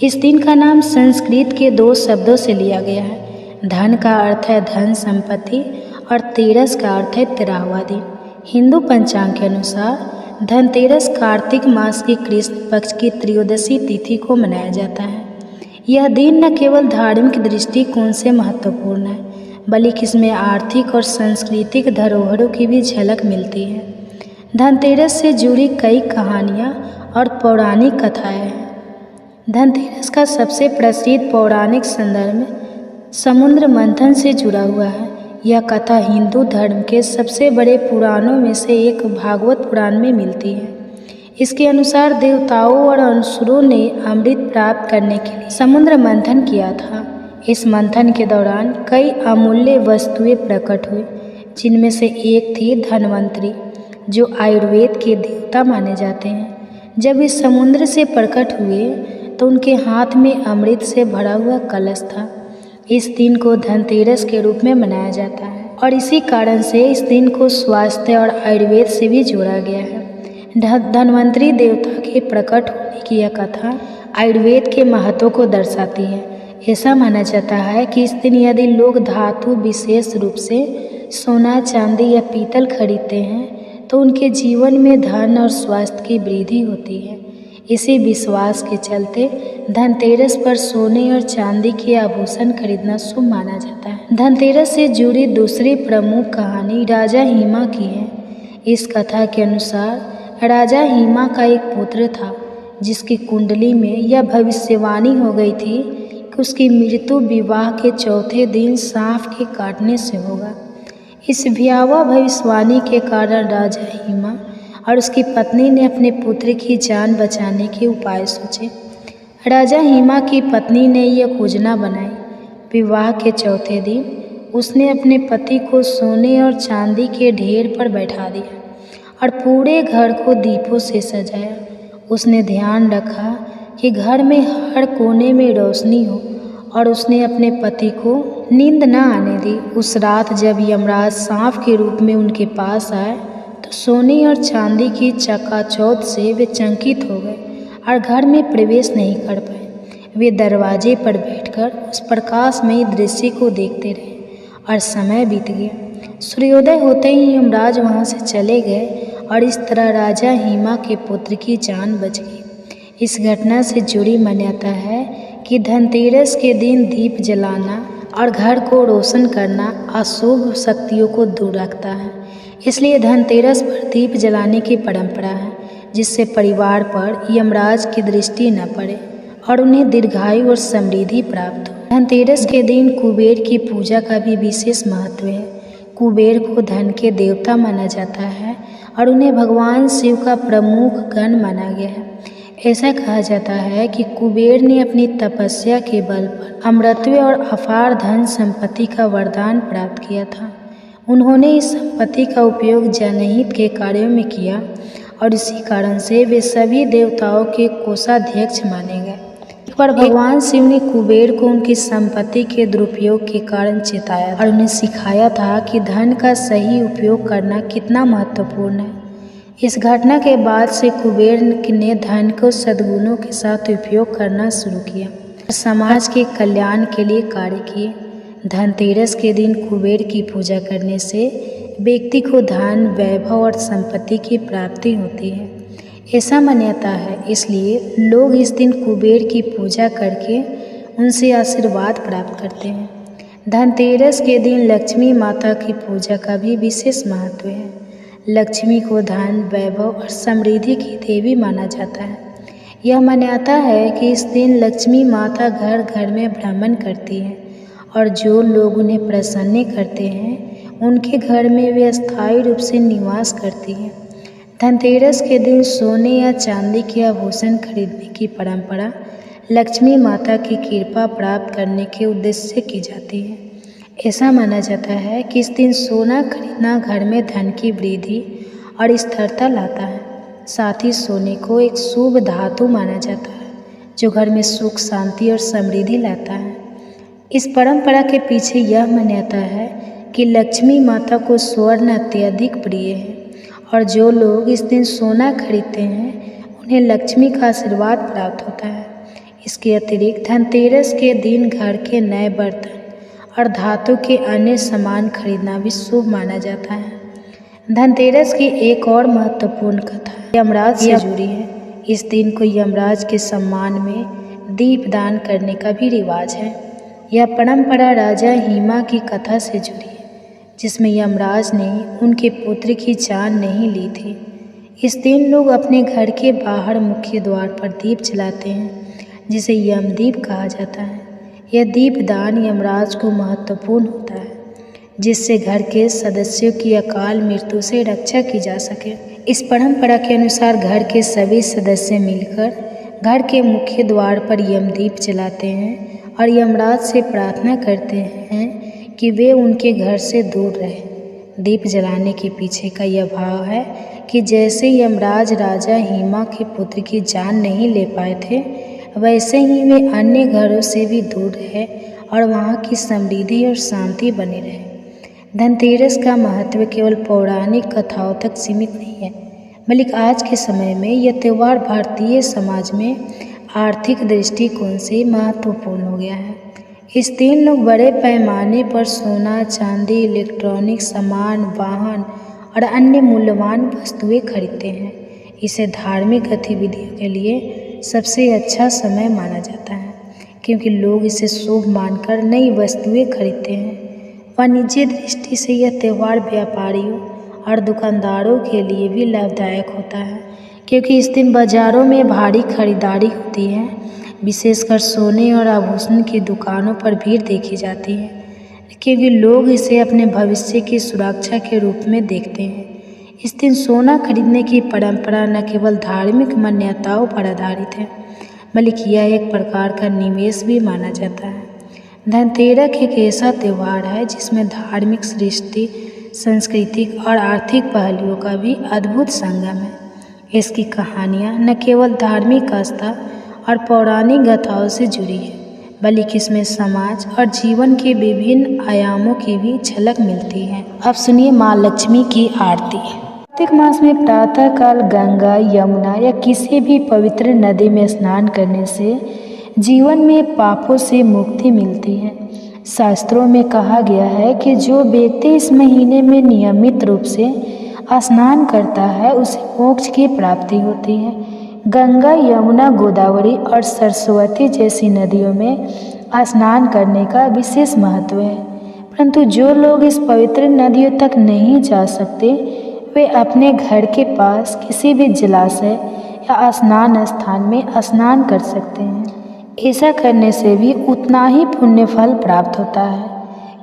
इस दिन का नाम संस्कृत के 2 शब्दों से लिया गया है। धन का अर्थ है धन संपत्ति और तेरस का अर्थ है 13वां दिन। हिंदू पंचांग के अनुसार धनतेरस कार्तिक मास की कृष्ण पक्ष की त्रयोदशी तिथि को मनाया जाता है। यह दिन न केवल धार्मिक दृष्टिकोण से महत्वपूर्ण है, बल्कि इसमें आर्थिक और सांस्कृतिक धरोहरों की भी झलक मिलती है। धनतेरस से जुड़ी कई कहानियाँ और पौराणिक कथाएँ हैं। धनतेरस का सबसे प्रसिद्ध पौराणिक संदर्भ समुद्र मंथन से जुड़ा हुआ है। यह कथा हिंदू धर्म के सबसे बड़े पुराणों में से एक भागवत पुराण में मिलती है। इसके अनुसार देवताओं और असुरों ने अमृत प्राप्त करने के लिए समुद्र मंथन किया था। इस मंथन के दौरान कई अमूल्य वस्तुएं प्रकट हुई, जिनमें से एक थी धन्वंतरी, जो आयुर्वेद के देवता माने जाते हैं। जब इस समुद्र से प्रकट हुए तो उनके हाथ में अमृत से भरा हुआ कलश था। इस दिन को धनतेरस के रूप में मनाया जाता है और इसी कारण से इस दिन को स्वास्थ्य और आयुर्वेद से भी जोड़ा गया है। धन्वंतरी देवता के प्रकट होने की यह कथा आयुर्वेद के महत्व को दर्शाती है। ऐसा माना जाता है कि इस दिन यदि लोग धातु, विशेष रूप से सोना, चांदी या पीतल खरीदते हैं तो उनके जीवन में धन और स्वास्थ्य की वृद्धि होती है। इसी विश्वास के चलते धनतेरस पर सोने और चांदी के आभूषण खरीदना शुभ माना जाता है। धनतेरस से जुड़ी दूसरी प्रमुख कहानी राजा हिमा की है। इस कथा के अनुसार राजा हिमा का एक पुत्र था जिसकी कुंडली में यह भविष्यवाणी हो गई थी कि उसकी मृत्यु विवाह के चौथे दिन सांप के काटने से होगा। इस भयावह भविष्यवाणी के कारण राजा हिमा और उसकी पत्नी ने अपने पुत्र की जान बचाने के उपाय सोचे। राजा हिमा की पत्नी ने यह योजना बनाई। विवाह के चौथे दिन उसने अपने पति को सोने और चांदी के ढेर पर बैठा दिया और पूरे घर को दीपों से सजाया। उसने ध्यान रखा कि घर में हर कोने में रोशनी हो और उसने अपने पति को नींद न आने दी। उस रात जब यमराज सांप के रूप में उनके पास आए तो सोने और चांदी की चकाचौंध से वे चकित हो गए और घर में प्रवेश नहीं कर पाए। वे दरवाजे पर बैठकर उस प्रकाशमयी दृश्य को देखते रहे और समय बीत गया। सूर्योदय होते ही यमराज वहाँ से चले गए और इस तरह राजा हिमा के पुत्र की जान बच गई। इस घटना से जुड़ी मान्यता है कि धनतेरस के दिन दीप जलाना और घर को रोशन करना अशुभ शक्तियों को दूर रखता है। इसलिए धनतेरस पर दीप जलाने की परंपरा है, जिससे परिवार पर यमराज की दृष्टि न पड़े और उन्हें दीर्घायु और समृद्धि प्राप्त हो। धनतेरस के दिन कुबेर की पूजा का भी विशेष महत्व है। कुबेर को धन के देवता माना जाता है और उन्हें भगवान शिव का प्रमुख गण माना गया है। ऐसा कहा जाता है कि कुबेर ने अपनी तपस्या के बल पर अमरत्व और अपार धन संपत्ति का वरदान प्राप्त किया था। उन्होंने इस संपत्ति का उपयोग जनहित के कार्यों में किया और इसी कारण से वे सभी देवताओं के कोषाध्यक्ष माने गए। पर भगवान शिव ने कुबेर को उनकी संपत्ति के दुरुपयोग के कारण चेताया और उन्हें सिखाया था कि धन का सही उपयोग करना कितना महत्वपूर्ण है। इस घटना के बाद से कुबेर ने धन को सद्गुणों के साथ उपयोग करना शुरू किया और समाज के कल्याण के लिए कार्य किए। धनतेरस के दिन कुबेर की पूजा करने से व्यक्ति को धन, वैभव और संपत्ति की प्राप्ति होती है, ऐसा मान्यता है। इसलिए लोग इस दिन कुबेर की पूजा करके उनसे आशीर्वाद प्राप्त करते हैं। धनतेरस के दिन लक्ष्मी माता की पूजा का भी विशेष महत्व है। लक्ष्मी को धन, वैभव और समृद्धि की देवी माना जाता है। यह मान्यता है कि इस दिन लक्ष्मी माता घर घर में भ्रमण करती है और जो लोग उन्हें प्रसन्न करते हैं उनके घर में वे अस्थायी रूप से निवास करती हैं। धनतेरस के दिन सोने या चांदी के आभूषण खरीदने की परंपरा लक्ष्मी माता की कृपा प्राप्त करने के उद्देश्य से की जाती है। ऐसा माना जाता है कि इस दिन सोना खरीदना घर में धन की वृद्धि और स्थिरता लाता है। साथ ही सोने को एक शुभ धातु माना जाता है जो घर में सुख, शांति और समृद्धि लाता है। इस परंपरा के पीछे यह मान्यता है कि लक्ष्मी माता को स्वर्ण अत्यधिक प्रिय है और जो लोग इस दिन सोना खरीदते हैं उन्हें लक्ष्मी का आशीर्वाद प्राप्त होता है। इसके अतिरिक्त धनतेरस के दिन घर के नए बर्तन और धातु के अन्य सामान खरीदना भी शुभ माना जाता है। धनतेरस की एक और महत्वपूर्ण कथा यमराज से जुड़ी है। इस दिन को यमराज के सम्मान में दीप दान करने का भी रिवाज है। यह परंपरा राजा हिमा की कथा से जुड़ी है, जिसमें यमराज ने उनके पुत्र की जान नहीं ली थी। इस दिन लोग अपने घर के बाहर मुख्य द्वार पर दीप जलाते हैं, जिसे यमदीप कहा जाता है। यह दीपदान यमराज को महत्वपूर्ण होता है, जिससे घर के सदस्यों की अकाल मृत्यु से रक्षा की जा सके। इस परंपरा के अनुसार घर के सभी सदस्य मिलकर घर के मुख्य द्वार पर यमदीप जलाते हैं और यमराज से प्रार्थना करते हैं कि वे उनके घर से दूर रहें। दीप जलाने के पीछे का यह भाव है कि जैसे यमराज राजा हिमा के पुत्र की जान नहीं ले पाए थे, वैसे ही वे अन्य घरों से भी दूर रहे और वहाँ की समृद्धि और शांति बनी रहे। धनतेरस का महत्व केवल पौराणिक कथाओं तक सीमित नहीं है, बल्कि आज के समय में यह त्यौहार भारतीय समाज में आर्थिक दृष्टिकोण से महत्वपूर्ण हो गया है। इस दिन लोग बड़े पैमाने पर सोना, चांदी, इलेक्ट्रॉनिक सामान, वाहन और अन्य मूल्यवान वस्तुएं खरीदते हैं। इसे धार्मिक गतिविधियों के लिए सबसे अच्छा समय माना जाता है, क्योंकि लोग इसे शुभ मानकर नई वस्तुएं खरीदते हैं। वाणिज्य दृष्टि से यह त्यौहार व्यापारियों और दुकानदारों के लिए भी लाभदायक होता है, क्योंकि इस दिन बाज़ारों में भारी खरीदारी होती है। विशेषकर सोने और आभूषण की दुकानों पर भीड़ देखी जाती है, क्योंकि लोग इसे अपने भविष्य की सुरक्षा के रूप में देखते हैं। इस दिन सोना खरीदने की परंपरा न केवल धार्मिक मान्यताओं पर आधारित है, बल्कि यह एक प्रकार का निवेश भी माना जाता है। धनतेरस एक ऐसा त्यौहार है जिसमें धार्मिक, सृष्टि, सांस्कृतिक और आर्थिक पहलुओं का भी अद्भुत संगम है। इसकी कहानियाँ न केवल धार्मिक आस्था और पौराणिक गाथाओं से जुड़ी है, बल्कि इसमें समाज और जीवन के विभिन्न आयामों की भी झलक मिलती है। अब सुनिए माँ लक्ष्मी की आरती। कार्तिक मास में प्रातःकाल गंगा, यमुना या किसी भी पवित्र नदी में स्नान करने से जीवन में पापों से मुक्ति मिलती है। शास्त्रों में कहा गया है कि जो व्यक्ति इस महीने में नियमित रूप से स्नान करता है उसे मोक्ष की प्राप्ति होती है। गंगा, यमुना, गोदावरी और सरस्वती जैसी नदियों में स्नान करने का विशेष महत्व है, परंतु जो लोग इस पवित्र नदियों तक नहीं जा सकते वे अपने घर के पास किसी भी जलाशय या स्नान स्थान में स्नान कर सकते हैं। ऐसा करने से भी उतना ही पुण्य फल प्राप्त होता है।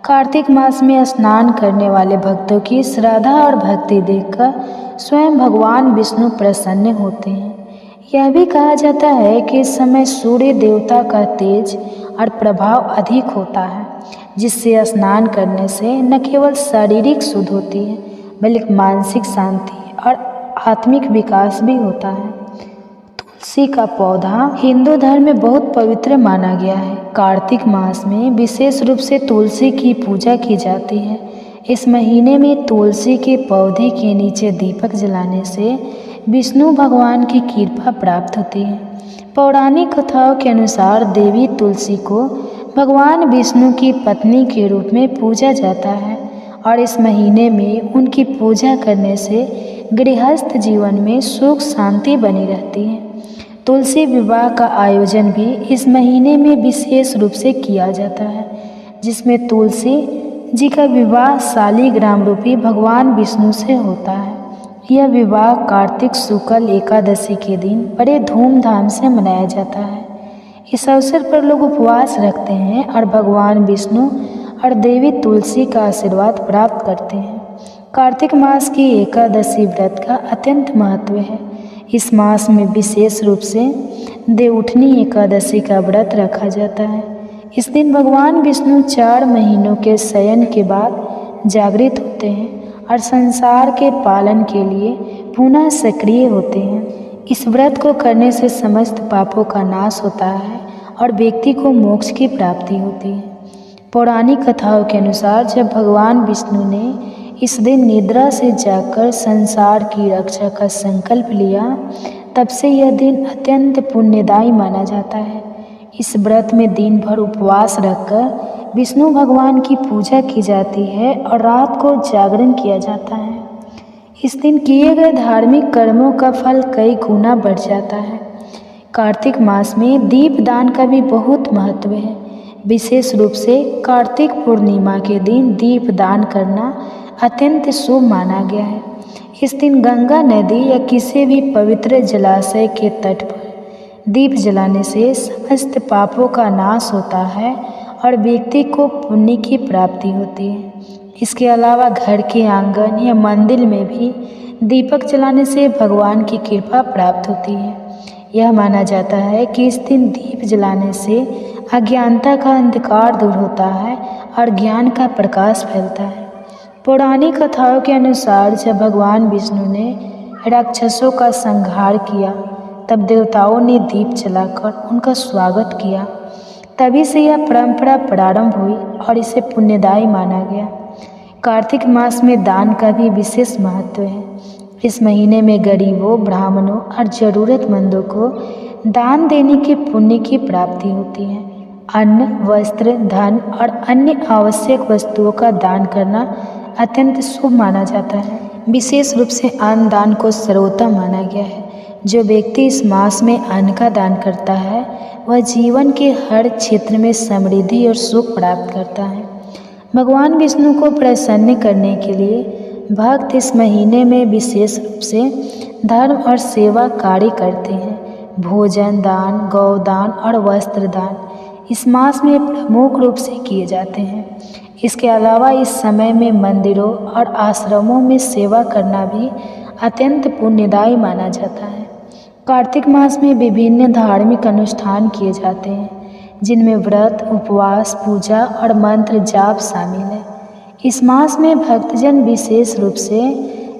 कार्तिक मास में स्नान करने वाले भक्तों की श्रद्धा और भक्ति देखकर स्वयं भगवान विष्णु प्रसन्न होते हैं। यह भी कहा जाता है कि इस समय सूर्य देवता का तेज और प्रभाव अधिक होता है, जिससे स्नान करने से न केवल शारीरिक शुद्ध होती है बल्कि मानसिक शांति और आत्मिक विकास भी होता है। तुलसी का पौधा हिंदू धर्म में बहुत पवित्र माना गया है। कार्तिक मास में विशेष रूप से तुलसी की पूजा की जाती है। इस महीने में तुलसी के पौधे के नीचे दीपक जलाने से विष्णु भगवान की कृपा प्राप्त होती है। पौराणिक कथाओं के अनुसार देवी तुलसी को भगवान विष्णु की पत्नी के रूप में पूजा जाता है और इस महीने में उनकी पूजा करने से गृहस्थ जीवन में सुख शांति बनी रहती है। तुलसी विवाह का आयोजन भी इस महीने में विशेष रूप से किया जाता है, जिसमें तुलसी जी का विवाह शालिग्राम रूपी भगवान विष्णु से होता है। यह विवाह कार्तिक शुक्ल एकादशी के दिन बड़े धूमधाम से मनाया जाता है। इस अवसर पर लोग उपवास रखते हैं और भगवान विष्णु और देवी तुलसी का आशीर्वाद प्राप्त करते हैं। कार्तिक मास की एकादशी व्रत का अत्यंत महत्व है। इस मास में विशेष रूप से देवउठनी एकादशी का व्रत रखा जाता है। इस दिन भगवान विष्णु 4 महीनों के शयन के बाद जागृत होते हैं और संसार के पालन के लिए पुनः सक्रिय होते हैं। इस व्रत को करने से समस्त पापों का नाश होता है और व्यक्ति को मोक्ष की प्राप्ति होती है। पौराणिक कथाओं के अनुसार जब भगवान विष्णु ने इस दिन निद्रा से जागकर संसार की रक्षा का संकल्प लिया, तब से यह दिन अत्यंत पुण्यदायी माना जाता है। इस व्रत में दिन भर उपवास रखकर विष्णु भगवान की पूजा की जाती है और रात को जागरण किया जाता है। इस दिन किए गए धार्मिक कर्मों का फल कई गुना बढ़ जाता है। कार्तिक मास में दीप दान का भी बहुत महत्व है। विशेष रूप से कार्तिक पूर्णिमा के दिन दीप दान करना अत्यंत शुभ माना गया है। इस दिन गंगा नदी या किसी भी पवित्र जलाशय के तट पर दीप जलाने से समस्त पापों का नाश होता है और व्यक्ति को पुण्य की प्राप्ति होती है। इसके अलावा घर के आंगन या मंदिर में भी दीपक जलाने से भगवान की कृपा प्राप्त होती है। यह माना जाता है कि इस दिन दीप जलाने से अज्ञानता का अंधकार दूर होता है और ज्ञान का प्रकाश फैलता है। पौराणिक कथाओं के अनुसार जब भगवान विष्णु ने राक्षसों का संहार किया, तब देवताओं ने दीप जलाकर उनका स्वागत किया। तभी से यह परंपरा प्रारंभ हुई और इसे पुण्यदायी माना गया। कार्तिक मास में दान का भी विशेष महत्व है। इस महीने में गरीबों, ब्राह्मणों और ज़रूरतमंदों को दान देने के पुण्य की प्राप्ति होती है। अन्न, वस्त्र, धन और अन्य आवश्यक वस्तुओं का दान करना अत्यंत शुभ माना जाता है। विशेष रूप से अन्न दान को सर्वोत्तम माना गया है। जो व्यक्ति इस मास में अन्न का दान करता है वह जीवन के हर क्षेत्र में समृद्धि और सुख प्राप्त करता है। भगवान विष्णु को प्रसन्न करने के लिए भक्त इस महीने में विशेष रूप से धर्म और सेवा कार्य करते हैं। भोजन दान, गौदान और वस्त्र दान इस मास में प्रमुख रूप से किए जाते हैं। इसके अलावा इस समय में मंदिरों और आश्रमों में सेवा करना भी अत्यंत पुण्यदायी माना जाता है। कार्तिक मास में विभिन्न धार्मिक अनुष्ठान किए जाते हैं, जिनमें व्रत, उपवास, पूजा और मंत्र जाप शामिल है। इस मास में भक्तजन विशेष रूप से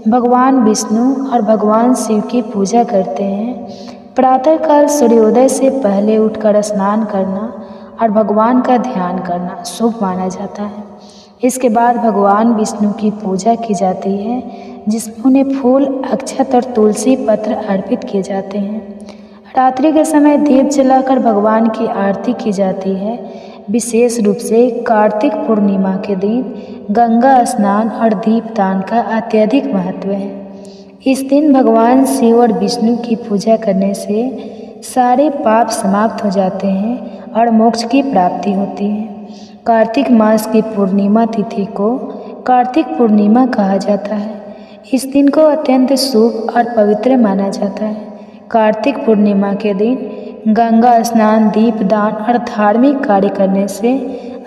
भगवान विष्णु और भगवान शिव की पूजा करते हैं। प्रातःकाल सूर्योदय से पहले उठकर स्नान करना और भगवान का ध्यान करना शुभ माना जाता है। इसके बाद भगवान विष्णु की पूजा की जाती है, जिसमें उन्हें फूल, अक्षत और तुलसी पत्र अर्पित किए जाते हैं। रात्रि के समय दीप जलाकर भगवान की आरती की जाती है। विशेष रूप से कार्तिक पूर्णिमा के दिन गंगा स्नान और दीपदान का अत्यधिक महत्व है। इस दिन भगवान शिव और विष्णु की पूजा करने से सारे पाप समाप्त हो जाते हैं और मोक्ष की प्राप्ति होती है। कार्तिक मास की पूर्णिमा तिथि को कार्तिक पूर्णिमा कहा जाता है। इस दिन को अत्यंत शुभ और पवित्र माना जाता है। कार्तिक पूर्णिमा के दिन गंगा स्नान, दीपदान और धार्मिक कार्य करने से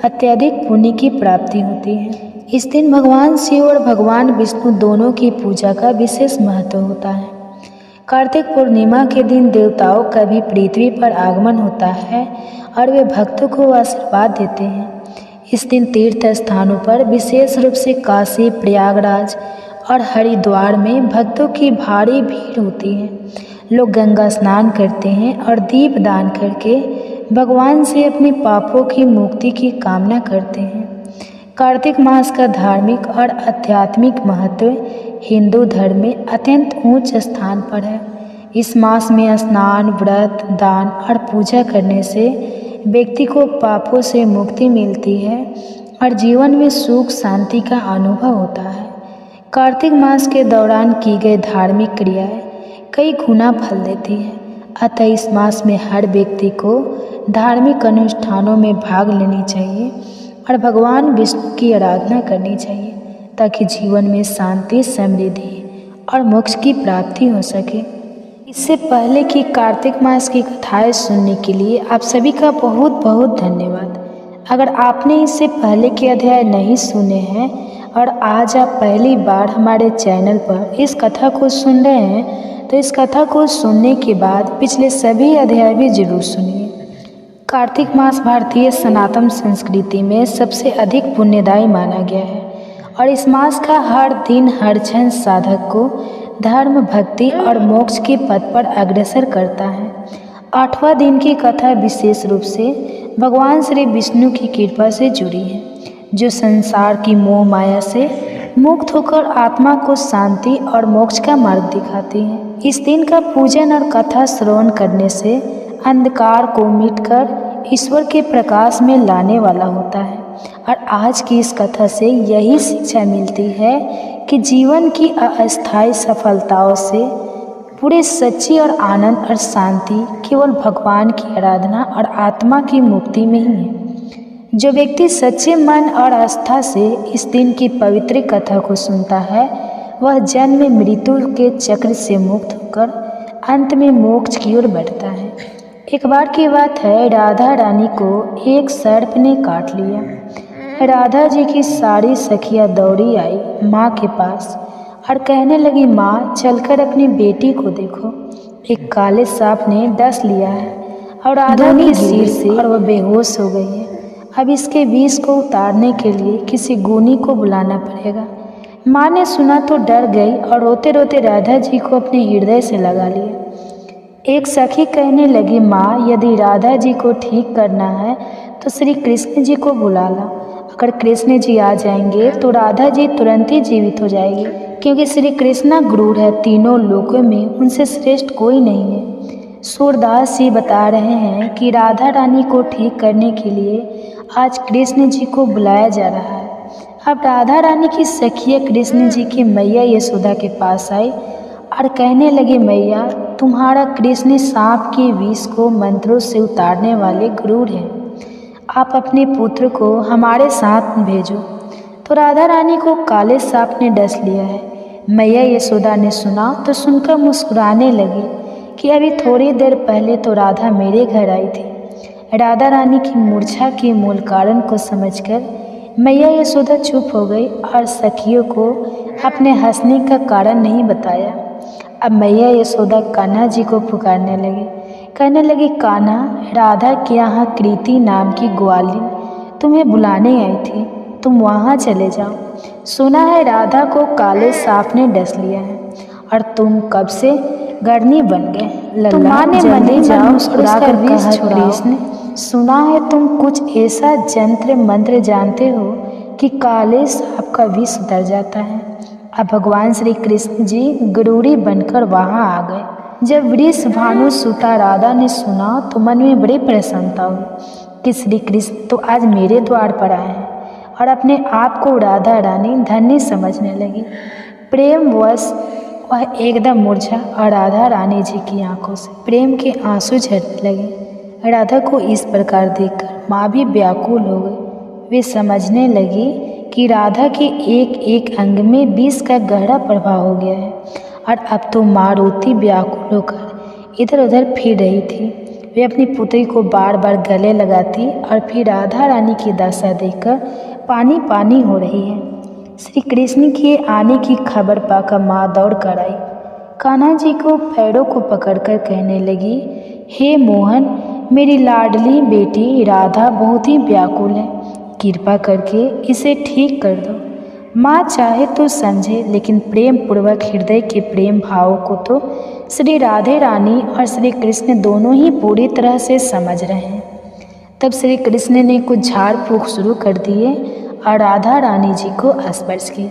अत्यधिक पुण्य की प्राप्ति होती है। इस दिन भगवान शिव और भगवान विष्णु दोनों की पूजा का विशेष महत्व होता है। कार्तिक पूर्णिमा के दिन देवताओं का भी पृथ्वी पर आगमन होता है और वे भक्तों को आशीर्वाद देते हैं। इस दिन तीर्थ स्थानों पर विशेष रूप से काशी, प्रयागराज और हरिद्वार में भक्तों की भारी भीड़ होती है। लोग गंगा स्नान करते हैं और दीप दान करके भगवान से अपने पापों की मुक्ति की कामना करते हैं। कार्तिक मास का धार्मिक और आध्यात्मिक महत्व हिंदू धर्म में अत्यंत उच्च स्थान पर है। इस मास में स्नान, व्रत, दान और पूजा करने से व्यक्ति को पापों से मुक्ति मिलती है और जीवन में सुख शांति का अनुभव होता है। कार्तिक मास के दौरान की गई धार्मिक क्रियाएं कई गुना फल देती है। अतः इस मास में हर व्यक्ति को धार्मिक अनुष्ठानों में भाग लेनी चाहिए और भगवान विष्णु की आराधना करनी चाहिए, ताकि जीवन में शांति, समृद्धि और मोक्ष की प्राप्ति हो सके। इससे पहले कि कार्तिक मास की कथाएं सुनने के लिए आप सभी का बहुत बहुत धन्यवाद। अगर आपने इससे पहले के अध्याय नहीं सुने हैं और आज आप पहली बार हमारे चैनल पर इस कथा को सुन रहे हैं, तो इस कथा को सुनने के बाद पिछले सभी अध्याय भी जरूर सुनिए। कार्तिक मास भारतीय सनातन संस्कृति में सबसे अधिक पुण्यदायी माना गया है और इस मास का हर दिन, हर क्षण साधक को धर्म, भक्ति और मोक्ष के पथ पर अग्रसर करता है। 8वां दिन की कथा विशेष रूप से भगवान श्री विष्णु की कृपा से जुड़ी है, जो संसार की मोह माया से मुक्त होकर आत्मा को शांति और मोक्ष का मार्ग दिखाती है। इस दिन का पूजन और कथा श्रवण करने से अंधकार को मिटकर ईश्वर के प्रकाश में लाने वाला होता है। और आज की इस कथा से यही शिक्षा मिलती है कि जीवन की अस्थायी सफलताओं से पूरे सच्ची और आनंद और शांति केवल भगवान की आराधना और आत्मा की मुक्ति में ही है। जो व्यक्ति सच्चे मन और आस्था से इस दिन की पवित्र कथा को सुनता है, वह जन्म मृत्यु के चक्र से मुक्त होकर अंत में मोक्ष की ओर बढ़ता है। एक बार की बात है, राधा रानी को एक सर्प ने काट लिया। राधा जी की सारी सखियाँ दौड़ी आई माँ के पास और कहने लगी, माँ चलकर अपनी बेटी को देखो, एक काले सांप ने डस लिया है और राधा के सिर से और वह बेहोश हो गई है। अब इसके विष को उतारने के लिए किसी गुनी को बुलाना पड़ेगा। माँ ने सुना तो डर गई और रोते रोते राधा जी को अपने हृदय से लगा लिया। एक सखी कहने लगी, माँ यदि राधा जी को ठीक करना है तो श्री कृष्ण जी को बुला ला। अगर कृष्ण जी आ जाएंगे तो राधा जी तुरंत ही जीवित हो जाएगी, क्योंकि श्री कृष्णा गुरु है, तीनों लोकों में उनसे श्रेष्ठ कोई नहीं है। सूरदास जी बता रहे हैं कि राधा रानी को ठीक करने के लिए आज कृष्ण जी को बुलाया जा रहा है। अब राधा रानी की सखिया कृष्ण जी की मैया यशोदा के पास आई और कहने लगे, मैया तुम्हारा कृष्ण सांप के विष को मंत्रों से उतारने वाले गुरु हैं, आप अपने पुत्र को हमारे साथ भेजो। तो राधा रानी को काले सांप ने डस लिया है। मैया यशोदा ने सुना तो सुनकर मुस्कुराने लगी कि अभी थोड़ी देर पहले तो राधा मेरे घर आई थी। राधा रानी की मूर्छा के मूल कारण को समझकर मैया यशोदा चुप हो गई और सखियों को अपने हंसने का कारण नहीं बताया। अब मैया यशोदा कान्हा जी को पुकारने लगी, कहने लगी, कान्हा, राधा के यहाँ कृति नाम की ग्वालिन तुम्हें बुलाने आई थी, तुम वहाँ चले जाओ। सुना है राधा को काले सांप ने डस लिया है और तुम कब से गढ़नी बन गए। तुम माँ ने मंदिर जाओ, मुस्कुराकर कहा, कृष्ण, सुना है तुम कुछ ऐसा जंत्र मंत्र जानते हो कि काले सांप का विष उतर जाता है। अब भगवान श्री कृष्ण जी गरुड़ी बनकर वहाँ आ गए। जब वृष भानु सुता राधा ने सुना तो मन में बड़ी प्रसन्नता हुई कि श्री कृष्ण तो आज मेरे द्वार पर आए हैं और अपने आप को राधा रानी धन्य समझने लगी। प्रेमवश वह एकदम मूर्छा और राधा रानी जी की आंखों से प्रेम के आंसू झरने लगे। राधा को इस प्रकार देखकर माँ भी व्याकुल हो गई। वे समझने लगी कि राधा के एक एक अंग में विष का गहरा प्रभाव हो गया है और अब तो माँ रोती व्याकुल होकर इधर उधर फिर रही थी। वे अपनी पुत्री को बार बार गले लगाती और फिर राधा रानी की दशा देखकर पानी पानी हो रही है। श्री कृष्ण के आने की खबर पाकर माँ दौड़ कर आई। कान्हा जी को पैरों को पकड़कर कहने लगी, हे मोहन, मेरी लाडली बेटी राधा बहुत ही व्याकुल है, कृपा करके इसे ठीक कर दो। माँ चाहे तो समझे, लेकिन प्रेम पूर्वक हृदय के प्रेम भाव को तो श्री राधे रानी और श्री कृष्ण दोनों ही पूरी तरह से समझ रहे हैं। तब श्री कृष्ण ने कुछ झाड़ फूँक शुरू कर दिए और राधा रानी जी को स्पर्श किया।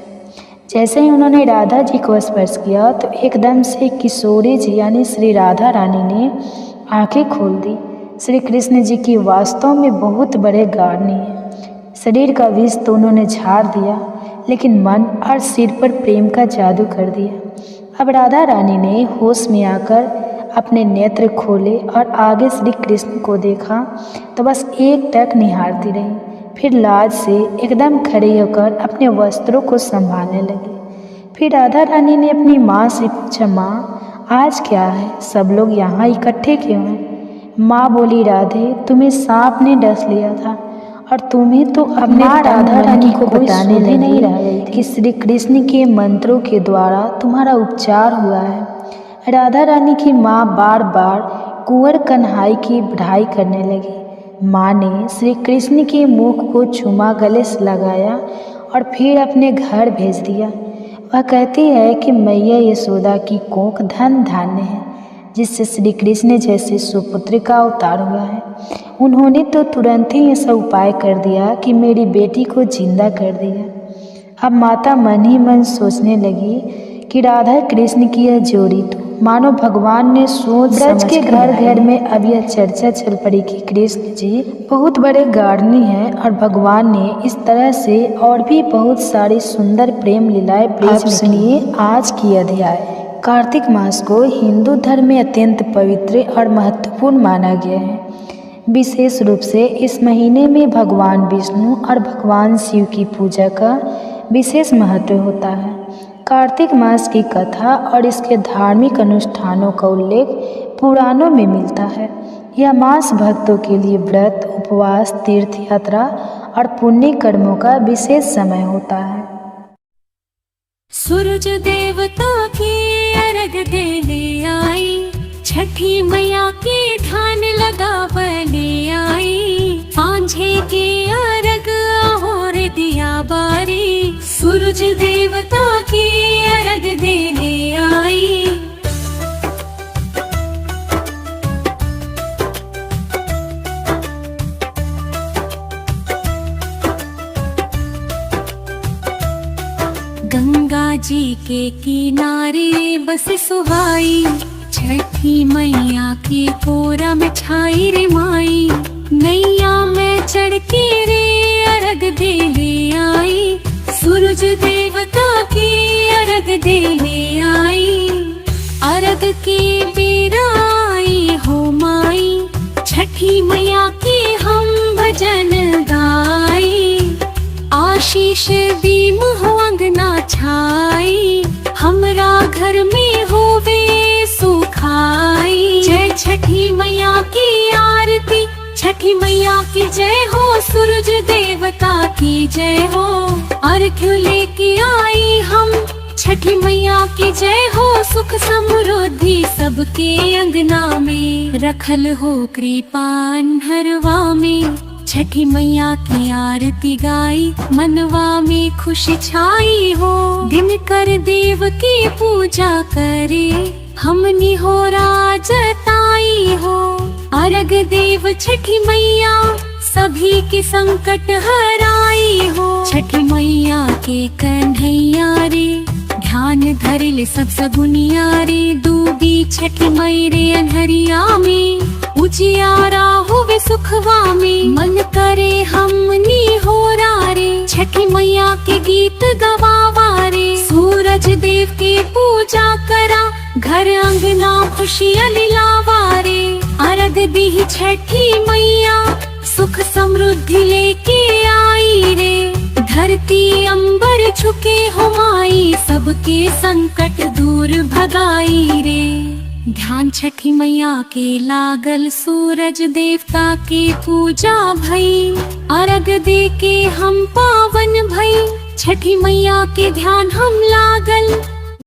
जैसे ही उन्होंने राधा जी को स्पर्श किया तो एकदम से किशोरी जी यानी श्री राधा रानी ने आंखें खोल दी। श्री कृष्ण जी की वास्तव में बहुत बड़े गाढ़नी है। शरीर का विष तो उन्होंने झाड़ दिया, लेकिन मन और सिर पर प्रेम का जादू कर दिया। अब राधा रानी ने होश में आकर अपने नेत्र खोले और आगे श्री कृष्ण को देखा तो बस एक टक निहारती रही। फिर लाज से एकदम खड़ी होकर अपने वस्त्रों को संभालने लगी। फिर राधा रानी ने अपनी माँ से पूछा, माँ आज क्या है, सब लोग यहाँ इकट्ठे क्यों हैं? माँ बोली, राधे, तुम्हें सांप ने डस लिया था और तुम्हें तो अपने राधा रानी को बताने नहीं रही कि श्री कृष्ण के मंत्रों के द्वारा तुम्हारा उपचार हुआ है। राधा रानी की माँ बार बार कुंवर कन्हई की बढ़ाई करने लगी। माँ ने श्री कृष्ण के मुख को चूमा, गले से लगाया और फिर अपने घर भेज दिया। वह कहती है कि मैया यशोदा की कोख धन धान्य है, जिससे श्री कृष्ण जैसे सुपुत्र का अवतार हुआ है। उन्होंने तो तुरंत ही ऐसा उपाय कर दिया कि मेरी बेटी को जिंदा कर दिया। अब माता मन ही मन सोचने लगी कि राधा कृष्ण की यह जोड़ी तो मानो भगवान ने सोच समझ के घर घर में अब यह चर्चा चल पड़ी कि कृष्ण जी बहुत बड़े गार्डनी हैं और भगवान ने इस तरह से और भी बहुत सारी सुंदर प्रेम लीलाएं पेश। सुनिए आज की अध्याय। कार्तिक मास को हिंदू धर्म में अत्यंत पवित्र और महत्वपूर्ण माना गया है। विशेष रूप से इस महीने में भगवान विष्णु और भगवान शिव की पूजा का विशेष महत्व होता है। कार्तिक मास की कथा और इसके धार्मिक अनुष्ठानों का उल्लेख पुराणों में मिलता है। यह मास भक्तों के लिए व्रत, उपवास, तीर्थ यात्रा और पुण्य कर्मों का विशेष समय होता है। सूरज देवता की अर्घ देने आई, छठी मैया की ठान लगा बने आई। सांझे के अर्घ और दिया बारी, सूरज देवता की अर्घ देने आई। गंगा जी के किनारे बस सुहाई, छठी मैया की कोरा में छाई रे माई। नैया में चढ़ के रे अर्घ देने आई, सूरज देवता की अर्घ देने आई। अर्घ की बेरा आई हो माई, छठी मैया की हम भजन गाई। आशीष दी मुँह अंगना छाई, हमरा घर में होवे सुखाई। जय छठी मैया की आरती, छठी मैया की जय हो, सूरज देवता की जय हो। अर्घ्य लेके आई हम, छठी मैया की जय हो, सुख समृद्धि सबके अंगना में। रखल हो कृपा अन्हरवा में, छठी मैया की आरती गाई, मनवा में खुशी छाई हो। दिन कर देव की पूजा करे, हमनी हो राजताई हो। अर्घ देव छठी मैया, सभी के संकट हराई हो। छठी मैया के कन्हैया रे, ध्यान धरिल सब सगुनिया रे। डूबी छठी मई रे अन्हरिया में, उजियारा होवे सुखवा में। मन करे हमनी हो रे, छठी मैया के गीत गवावा रे। सूरज देव के पूजा करा, घर अंगना खुशियाँ लिलावा रे। अर्घ दी छठी मैया, सुख समृद्धि लेके आई रे। धरती अंबर झुके हो माई, सबके संकट दूर भगाई रे। ध्यान छठी मैया के लागल, सूरज देवता के पूजा भई। अर्घ दे के हम पावन भई, छठी मैया के ध्यान हम लागल।